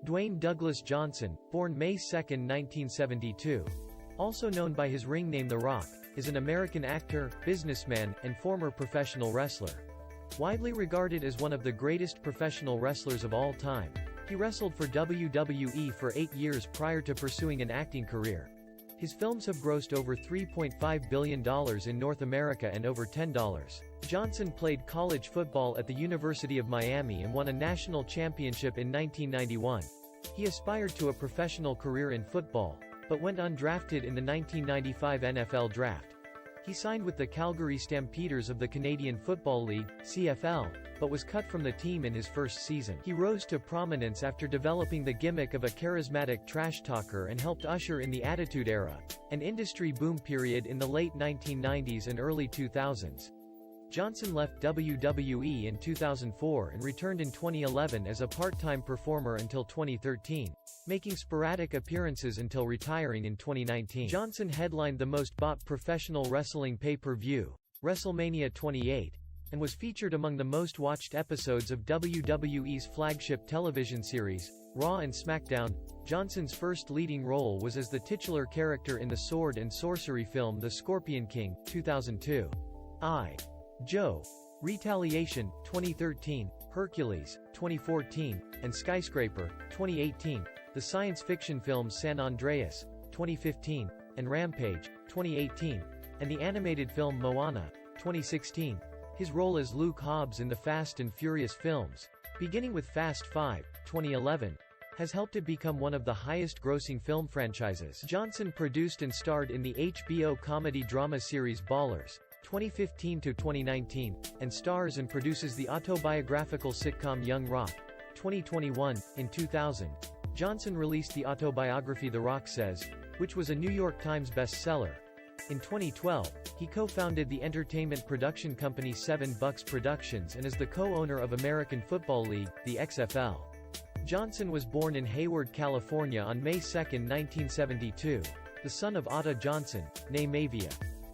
Dwayne Douglas Johnson, born May 2, 1972. Also known by his ring name The Rock, is an American actor, businessman, and former professional wrestler. Widely regarded as one of the greatest professional wrestlers of all time, he wrestled for WWE for 8 years prior to pursuing an acting career. His films have grossed over $3.5 billion in North America and over $10. Johnson played college football at the University of Miami and won a national championship in 1991. He aspired to a professional career in football, but went undrafted in the 1995 NFL Draft. He signed with the Calgary Stampeders of the Canadian Football League, CFL, but was cut from the team in his first season. He rose to prominence after developing the gimmick of a charismatic trash talker and helped usher in the Attitude Era, an industry boom period in the late 1990s and early 2000s. Johnson left WWE in 2004 and returned in 2011 as a part-time performer until 2013, making sporadic appearances until retiring in 2019. Johnson headlined the most bought professional wrestling pay-per-view, WrestleMania XXVIII, and was featured among the most watched episodes of WWE's flagship television series, Raw and SmackDown. Johnson's first leading role was as the titular character in the sword and sorcery film The Scorpion King, 2002. I. Joe. Retaliation, 2013, Hercules, 2014, and Skyscraper, 2018, the science fiction films San Andreas, 2015, and Rampage, 2018, and the animated film Moana, 2016. His role as Luke Hobbs in the Fast and Furious films, beginning with Fast 5, 2011, has helped it become one of the highest-grossing film franchises. Johnson produced and starred in the HBO comedy-drama series Ballers, 2015 to 2019, and stars and produces the autobiographical sitcom Young Rock, 2021. In 2000, Johnson released the autobiography The Rock Says, which was a New York Times bestseller. In 2012, he co-founded the entertainment production company 7 Bucks Productions and is the co-owner of American Football League, the XFL. Johnson was born in Hayward, California on May 2, 1972, the son of Ata Johnson, née Maivia,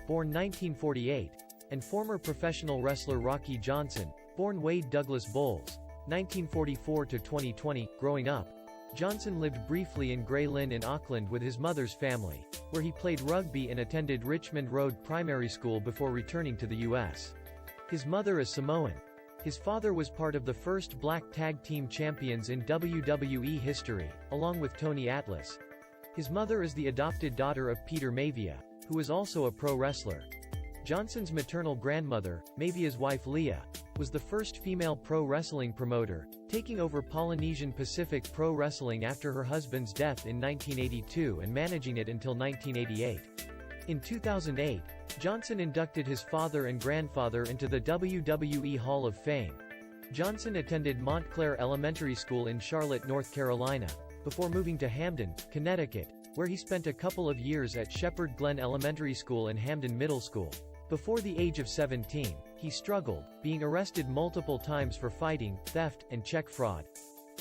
born 1948, and former professional wrestler Rocky Johnson, born Wade Douglas Bowles, 1944 to 2020. Growing up, Johnson lived briefly in Grey Lynn in Auckland with his mother's family, where he played rugby and attended Richmond Road Primary School before returning to the U.S. His mother is Samoan. His father was part of the first black tag team champions in WWE history, along with Tony Atlas. His mother is the adopted daughter of Peter Maivia, who is also a pro wrestler. Johnson's maternal grandmother, Maivia's wife Leah, was the first female pro wrestling promoter, taking over Polynesian Pacific Pro Wrestling after her husband's death in 1982 and managing it until 1988. In 2008, Johnson inducted his father and grandfather into the WWE Hall of Fame. Johnson attended Montclair Elementary School in Charlotte, North Carolina, before moving to Hamden, Connecticut, where he spent a couple of years at Shepherd Glen Elementary School and Hamden Middle School. Before the age of 17, he struggled, being arrested multiple times for fighting, theft, and check fraud.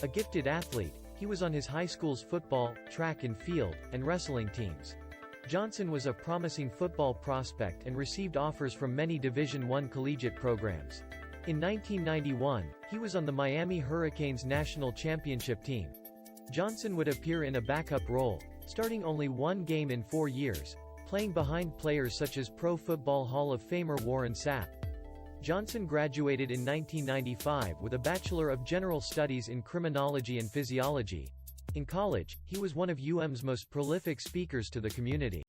A gifted athlete, he was on his high school's football, track and field, and wrestling teams. Johnson was a promising football prospect and received offers from many Division I collegiate programs. In 1991, he was on the Miami Hurricanes national championship team. Johnson would appear in a backup role, starting only one game in 4 years, playing behind players such as Pro Football Hall of Famer Warren Sapp. Johnson graduated in 1995 with a Bachelor of General Studies in Criminology and Physiology. In college, he was one of UM's most prolific speakers to the community.